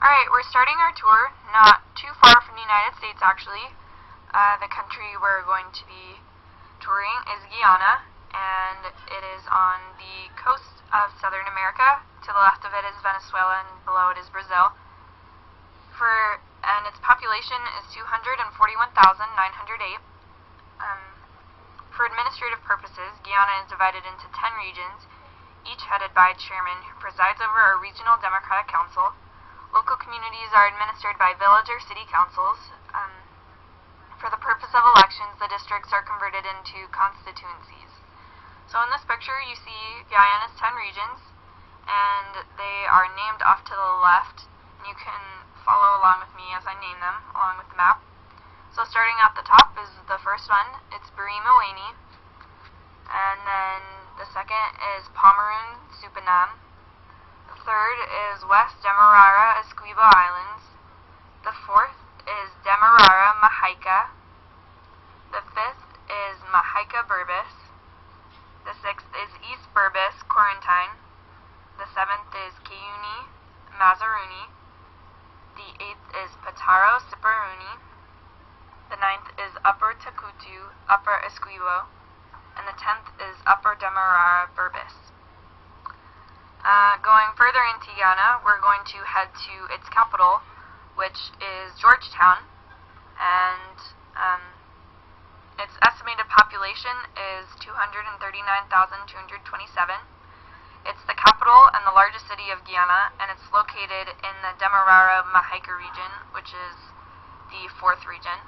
Alright, we're starting our tour, not too far from the United States actually. The country we're going to be touring is Guyana, and it is on the coast of Southern America. To the left of it is Venezuela, and below it is Brazil. And its population is 241,908. For administrative purposes, Guyana is divided into 10 regions, each headed by a chairman who presides over a regional democratic council. Local communities are administered by village or city councils. For the purpose of elections, the districts are converted into constituencies. So in this picture, you see Guyana's 10 regions, and they are named off to the left. You can follow along with me as I name them, along with the map. So starting at the top is the first one. It's Burimaweni. And then the second is Pomeroon Supanam. The third is West Demerara Essequibo Islands. The fourth is Demerara Mahaica. The fifth is Mahaica Burbis. The sixth is East Burbis Quarantine. The seventh is Kayuni Mazaruni. The eighth is Pataro Siparuni. The ninth is Upper Takutu, Upper Essequibo. And the 10th is Upper Demerara Burbis. Going further into Guyana, we're going to head to its capital, which is Georgetown, and its estimated population is 239,227. It's the capital and the largest city of Guyana, and it's located in the Demerara Mahaica region, which is the fourth region,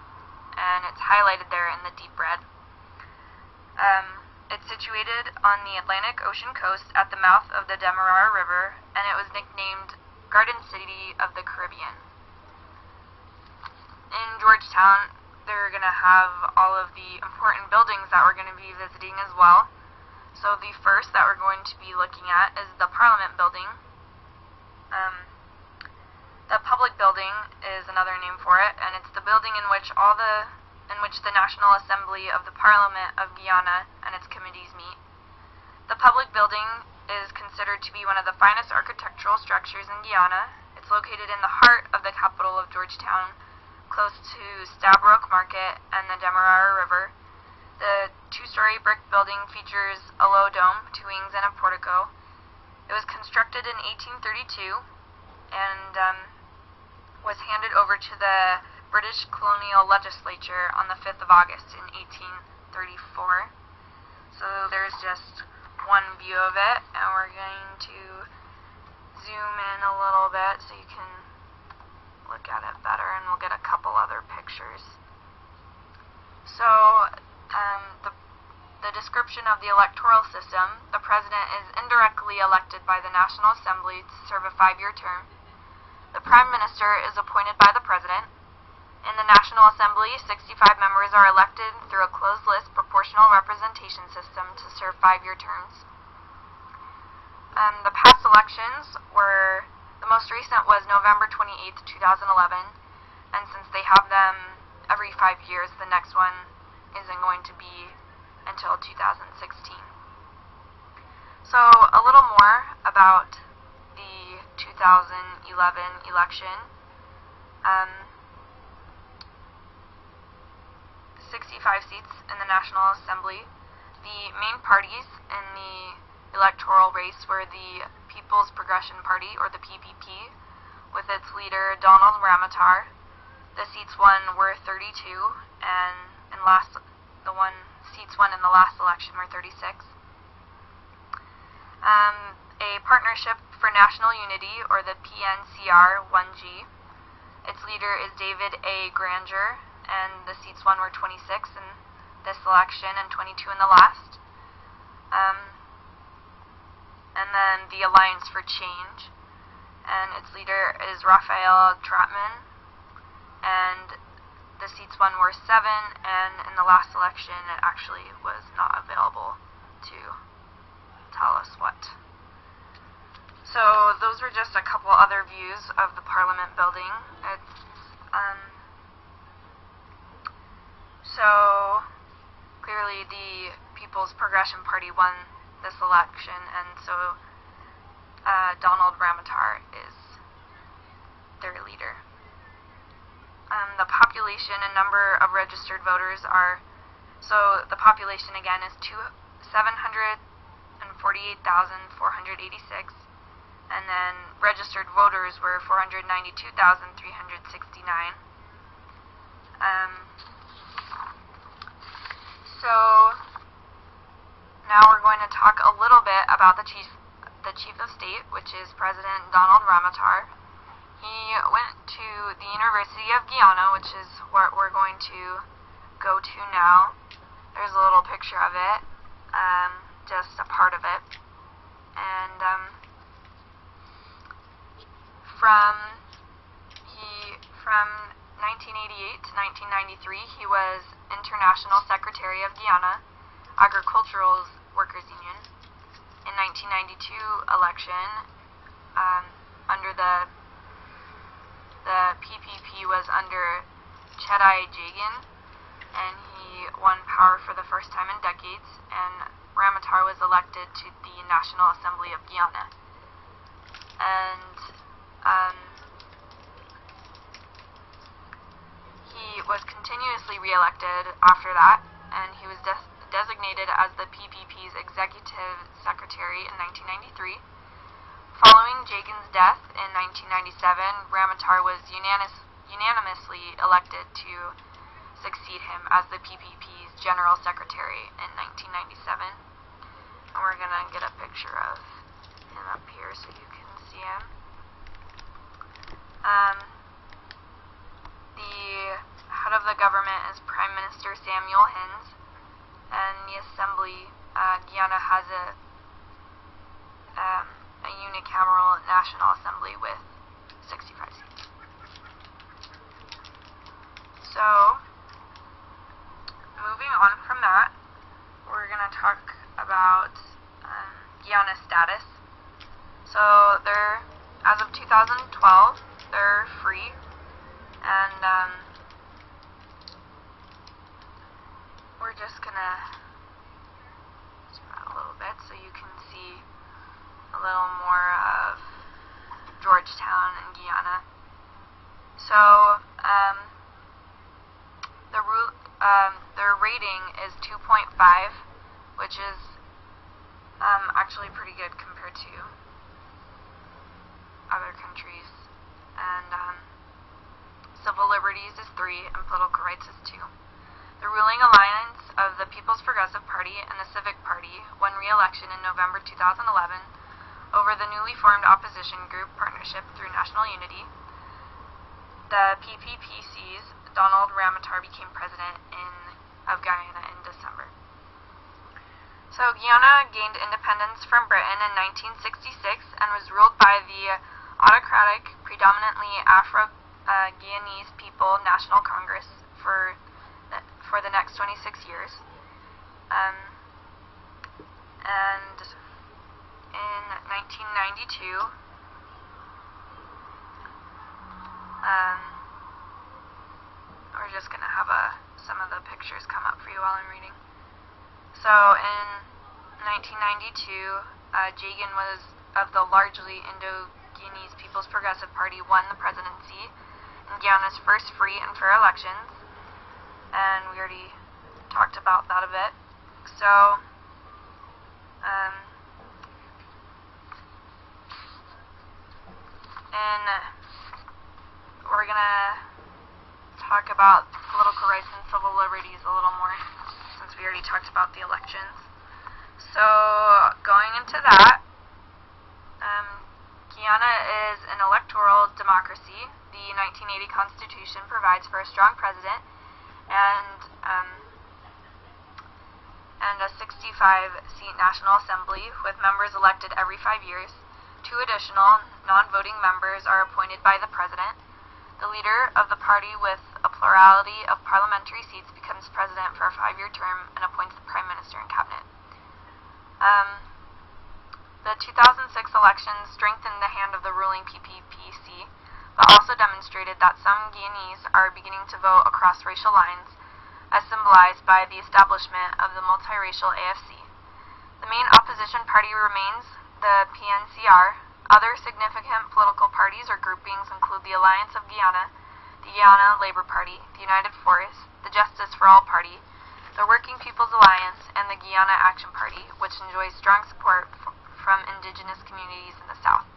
and it's highlighted there in the deep red. It's situated on the Atlantic Ocean coast at the mouth of the Demerara River, and it was nicknamed Garden City of the Caribbean. In Georgetown, they're going to have all of the important buildings that we're going to be visiting as well. So the first that we're going to be looking at is the Parliament Building. The Public Building is another name for it, and it's the building in which the National Assembly of the Parliament of Guyana and its committees meet. The Public Building is considered to be one of the finest architectural structures in Guyana. It's located in the heart of the capital of Georgetown, close to Stabroek Market and the Demerara River. The two-story brick building features a low dome, two wings, and a portico. It was constructed in 1832 and was handed over to the British colonial legislature on the 5th of August in 1834. So there's just one view of it, and we're going to zoom in a little bit so you can look at it better, and we'll get a couple other pictures. So the description of the electoral system: the president is indirectly elected by the National Assembly to serve a 5-year term. The prime minister is appointed by the president. In the National Assembly, 65 members are elected through a closed list proportional representation system to serve 5-year terms. The past elections were, the most recent was November 28, 2011, and since they have them every 5 years, the next one isn't going to be until 2016. So a little more about the 2011 election. 65 seats in the National Assembly. The main parties in the electoral race were the People's Progression Party, or the PPP, with its leader Donald Ramotar. The seats won were 32, and seats won in the last election were 36. A Partnership for National Unity, or the PNCR-1G. Its leader is David A. Granger, and the seats won were 26 in this election and 22 in the last. And then the Alliance for Change, and its leader is Raphael Trotman, and the seats won were 7, and in the last election it actually was not available to tell us what. So those were just a couple other views of the Parliament Building. So clearly the People's Progression Party won this election, and so Donald Ramotar is their leader. The population and number of registered voters are, so the population again is 748,486, and then registered voters were 492,369. So now we're going to talk a little bit about the chief of state, which is President Donald Ramotar. He went to the University of Guyana, which is what we're going to go to now. There's a little picture of it, just a part of it. And from 1988 to 1993, he was International Secretary of Guyana Agricultural Workers Union. In 1992 election, under the PPP was under Chedai Jagan, and he won power for the first time in decades, and Ramotar was elected to the National Assembly of Guyana. And he was continuously re-elected after that, and he was designated as the PPP's Executive Secretary in 1993. Following Jagan's death in 1997, Ramotar was unanimously elected to succeed him as the PPP's General Secretary in 1997. And we're going to get a picture of him up here so you can see him. The head of the government is Prime Minister Samuel Hinds, and the Assembly, Guyana has a unicameral National Assembly with 65 seats. So, moving on from that, we're going to talk about Guyana's status. So, as of 2012, they're free, and we're just going to zoom out a little bit so you can see a little more of Georgetown and Guyana. So, their rating is 2.5, which is actually pretty good compared to other countries. And civil liberties is 3, and political rights is 2. The ruling alliance of the People's Progressive Party and the Civic Party won re-election in November 2011 over the newly formed opposition group Partnership Through National Unity. The PPPC's Donald Ramotar became president of Guyana in December. So Guyana gained independence from Britain in 1966 and was ruled by the autocratic, predominantly Afro-Guyanese People National Congress for the next 26 years. And in 1992, we're just going to have some of the pictures come up for you while I'm reading. So in 1992, Jagan was of the largely Indo-Guyanese People's Progressive Party won the presidency in Guyana's first free and fair elections, and we already talked about that a bit. So and we're gonna talk about political rights and civil liberties a little more, since we already talked about the elections. So, going into that, Guyana is an electoral democracy. The 1980 Constitution provides for a strong president and a 65-seat National Assembly with members elected every 5 years. 2 additional non-voting members are appointed by the president. The leader of the party with a plurality of parliamentary seats becomes president for a 5-year term and appoints the prime minister and cabinet. The 2006 elections strengthened the hand of the ruling PPPC, but also demonstrated that some Guyanese are beginning to vote across racial lines, as symbolized by the establishment of the multiracial AFC. The main opposition party remains the PNCR, Other significant political parties or groupings include the Alliance of Guyana, the Guyana Labour Party, the United Forests, the Justice for All Party, the Working People's Alliance, and the Guyana Action Party, which enjoys strong support from indigenous communities in the South.